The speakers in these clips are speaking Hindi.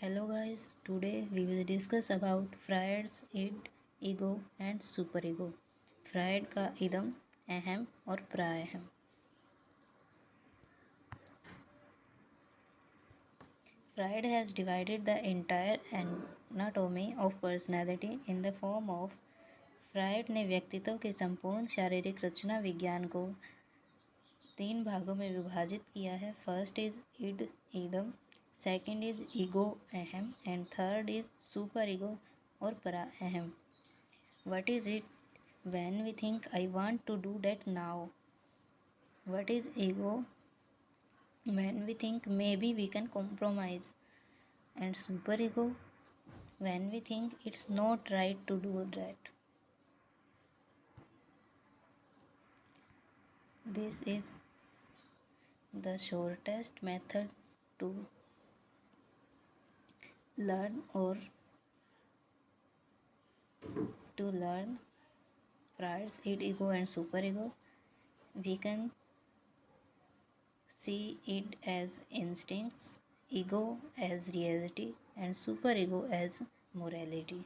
Hello guys, today we will discuss about Freud's id, ego and superego. Freud का इदम, अहम और प्राअहम। Freud has divided the entire anatomy of personality in the form of Freud ने व्यक्तित्व के संपूर्ण शारीरिक रचना विज्ञान को 3 भागों में विभाजित किया है। फर्स्ट इज इड, ईदम, सेकंड इज ईगो, अहम and third is super ego और पराअहम। What is it when we think I want to do that now? What is ego when we think maybe we can compromise? And super ego when we think it's not right to do that. This is the shortest method to learn Freud's id, ego and superego. We can see it as instincts, ego as reality and superego as morality.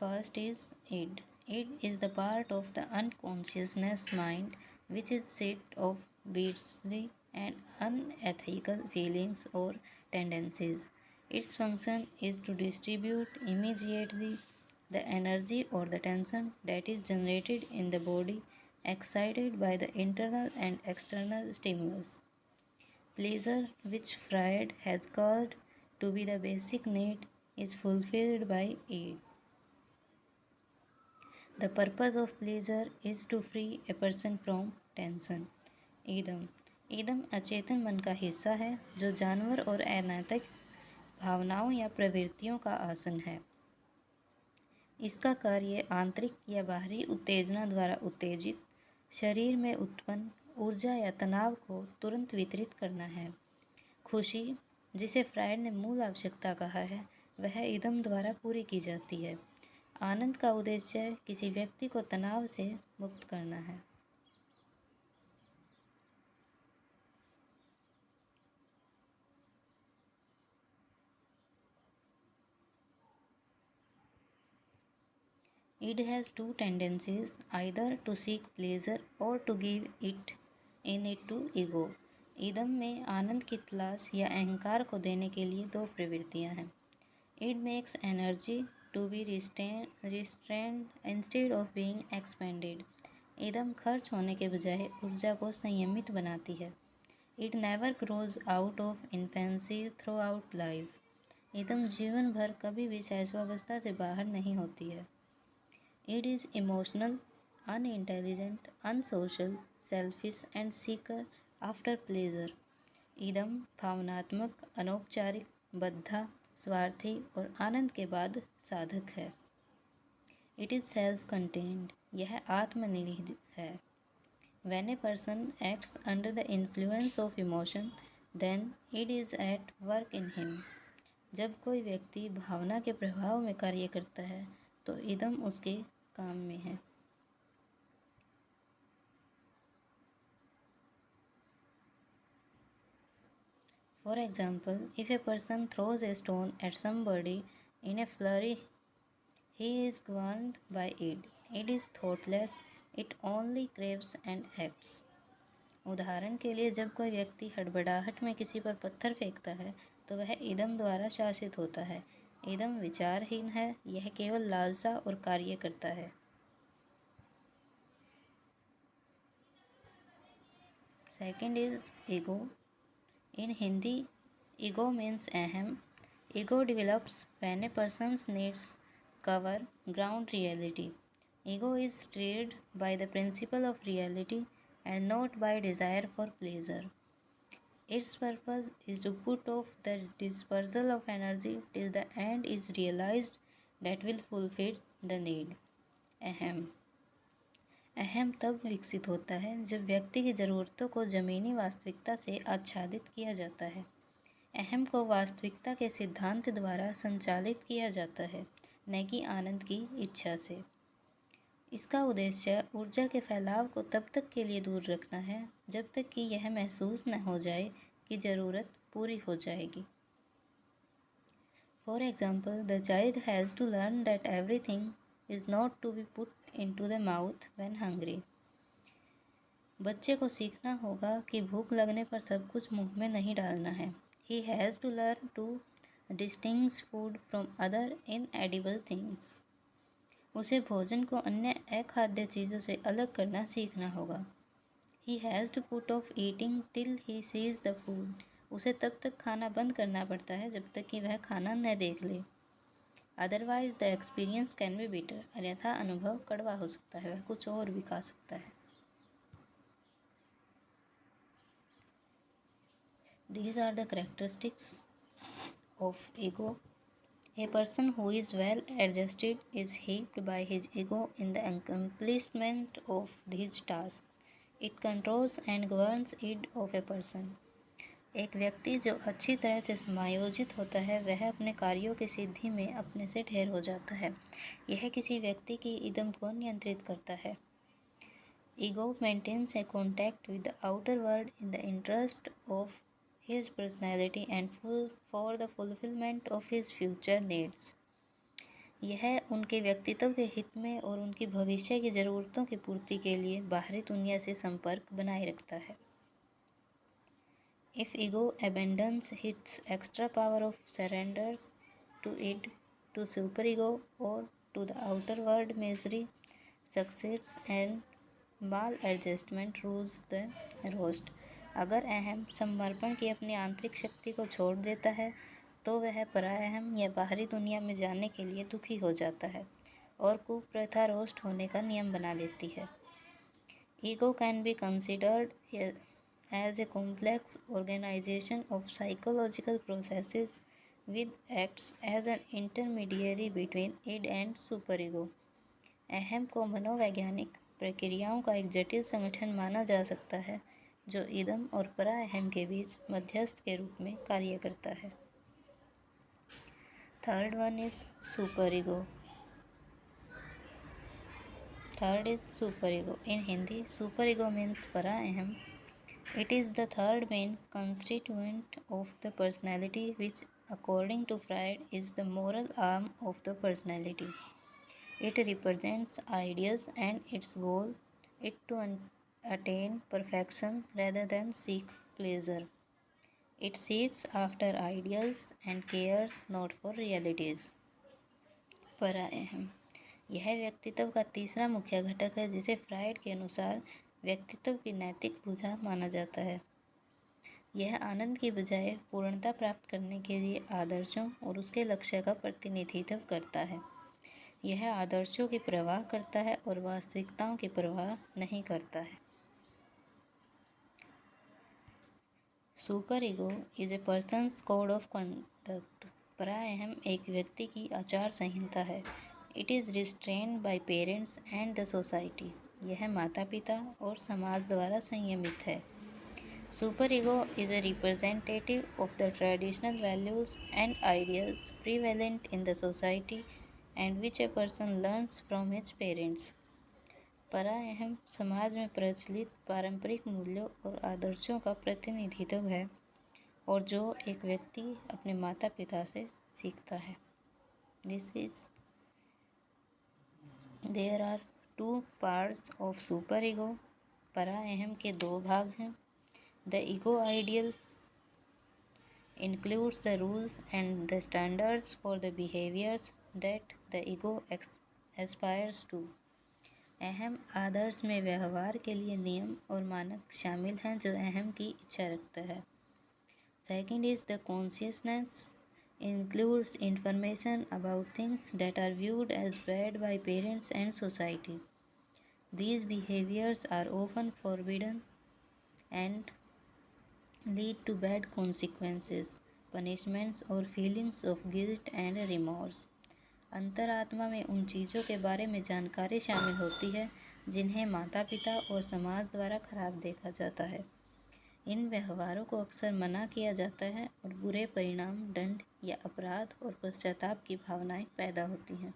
First is id. Id is the part of the unconsciousness mind which is set of beastly and unethical feelings or tendencies. Its function is to distribute immediately the energy or the tension that is generated in the body excited by the internal and external stimulus. Pleasure, which Freud has called to be the basic need, is fulfilled by id. The purpose of pleasure is to free a person from tension. ईदम ईदम अचेतन मन का हिस्सा है जो जानवर और अनैतिक भावनाओं या प्रवृत्तियों का आसन है। इसका कार्य आंतरिक या बाहरी उत्तेजना द्वारा उत्तेजित शरीर में उत्पन्न ऊर्जा या तनाव को तुरंत वितरित करना है। खुशी, जिसे फ्रायड ने मूल आवश्यकता कहा है, वह ईदम द्वारा पूरी की जाती है। आनंद का उद्देश्य किसी व्यक्ति को तनाव से मुक्त करना है। Id has two tendencies, either to seek pleasure or to give it in it to ego. ईदम में आनंद की तलाश या अहंकार को देने के लिए दो प्रवृत्तियां हैं। It makes energy to be restrained instead of being expended. ईदम खर्च होने के बजाय ऊर्जा को संयमित बनाती है। It never grows out of infancy throughout life. ईदम जीवन भर कभी भी शैशवावस्था से बाहर नहीं होती है। It is emotional, unintelligent, unsocial, selfish and seeker after pleasure. ईदम भावनात्मक, अनौपचारिक, बद्धा, स्वार्थी और आनंद के बाद साधक है। It is self-contained. यह आत्मनिहित है। When a person acts under the influence of emotion, then it is at work in him. जब कोई व्यक्ति भावना के प्रभाव में कार्य करता है तो ईदम उसके काम में है। For example, if a person throws a stone at somebody in a flurry, he is governed by id. Id is thoughtless, it only craves and acts. उदाहरण के लिए, जब कोई व्यक्ति हड़बड़ाहट में किसी पर पत्थर फेंकता है तो वह ईदम द्वारा शासित होता है। ईदम विचारहीन है, यह केवल लालसा और कार्य करता है। Second is ego. In Hindi, ego means ahem. Ego develops when a person's needs cover ground reality. Ego is steered by the principle of reality and not by desire for pleasure. Its purpose is to put off the dispersal of energy till the end is realized that will fulfill the need. अहम अहम तब विकसित होता है जब व्यक्ति की ज़रूरतों को ज़मीनी वास्तविकता से आच्छादित किया जाता है। अहम को वास्तविकता के सिद्धांत द्वारा संचालित किया जाता है, न कि आनंद की इच्छा से। इसका उद्देश्य ऊर्जा के फैलाव को तब तक के लिए दूर रखना है जब तक कि यह महसूस न हो जाए की ज़रूरत पूरी हो जाएगी। For example, the child has to learn that everything is not to be put into the mouth when hungry. बच्चे को सीखना होगा कि भूख लगने पर सब कुछ मुंह में नहीं डालना है। He has to learn to distinguish food from other inedible things. उसे भोजन को अन्य अखाद्य चीज़ों से अलग करना सीखना होगा। He has to put off eating till he sees the food. उसे तब तक खाना बंद करना पड़ता है जब तक कि वह खाना न देख ले। Otherwise the experience can be bitter. अन्यथा अनुभव कड़वा हो सकता है, वह कुछ और भी खा सकता है। These are the characteristics of ego. A person who is well adjusted is helped by his ego in the accomplishment of his tasks. It controls and governs it of a person. एक व्यक्ति जो अच्छी तरह से समायोजित होता है वह अपने कार्यों की सिद्धि में अपने से ढेर हो जाता है। यह किसी व्यक्ति की इदम को नियंत्रित करता है। Ego maintains a contact with the outer world in the interest of his personality and for the fulfillment of his future needs. यह उनके व्यक्तित्व के हित में और उनकी भविष्य की ज़रूरतों की पूर्ति के लिए बाहरी दुनिया से संपर्क बनाए रखता है। If ego abandons its extra power of surrenders to it, to superego or to the outer world, misery succeeds and maladjustment rules the roast. अगर अहम समर्पण की अपनी आंतरिक शक्ति को छोड़ देता है तो वह पराअहम या बाहरी दुनिया में जाने के लिए दुखी हो जाता है और कुप्रथा रोस्ट होने का नियम बना लेती है। Ego can be considered as a complex organisation of psychological processes with acts as an intermediary between id and super ego. अहम को मनोवैज्ञानिक प्रक्रियाओं का एक जटिल संगठन माना जा सकता है जो इदम और पराअहम के बीच मध्यस्थ के रूप में कार्य करता है। Third one is superego. Third is superego. In Hindi, superego means para-aham. It is the third main constituent of the personality, which, according to Freud, is the moral arm of the personality. It represents ideas and its goal is to attain perfection rather than seek pleasure. It seeks after ideals and cares not for realities. पराअहम यह व्यक्तित्व का तीसरा मुख्य घटक है जिसे फ्राइड के अनुसार व्यक्तित्व की नैतिक भुजा माना जाता है। यह आनंद की बजाय पूर्णता प्राप्त करने के लिए आदर्शों और उसके लक्ष्य का प्रतिनिधित्व करता है। यह आदर्शों की परवाह करता है और वास्तविकताओं की परवाह नहीं करता है। Super ego is a person's code of conduct. पराअहम एक व्यक्ति की आचार संहिता है। It is restrained by parents and the society. यह माता पिता और समाज द्वारा संयमित है। Super ego is a representative of the traditional values and ideals prevalent in the society and which a person learns from his parents. पराअहम समाज में प्रचलित पारंपरिक मूल्यों और आदर्शों का प्रतिनिधित्व है और जो एक व्यक्ति अपने माता पिता से सीखता है। There are two parts of super ego. पराअहम के दो भाग हैं। The ego ideal includes the rules and the standards for the behaviors that the ego aspires to. अहम आदर्श में व्यवहार के लिए नियम और मानक शामिल हैं जो अहम की इच्छा रखता है। Second is the consciousness includes information about things that are viewed as bad by parents and society. These behaviors are often forbidden and lead to bad consequences, punishments or feelings of guilt and remorse. अंतरात्मा में उन चीज़ों के बारे में जानकारी शामिल होती है जिन्हें माता पिता और समाज द्वारा खराब देखा जाता है। इन व्यवहारों को अक्सर मना किया जाता है और बुरे परिणाम, दंड या अपराध और पश्चाताप की भावनाएं पैदा होती हैं।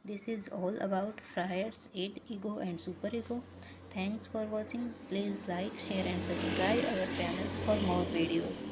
This is all about Freud's id, ego and super ego. Thanks for watching. Please like, share and subscribe our channel for more videos.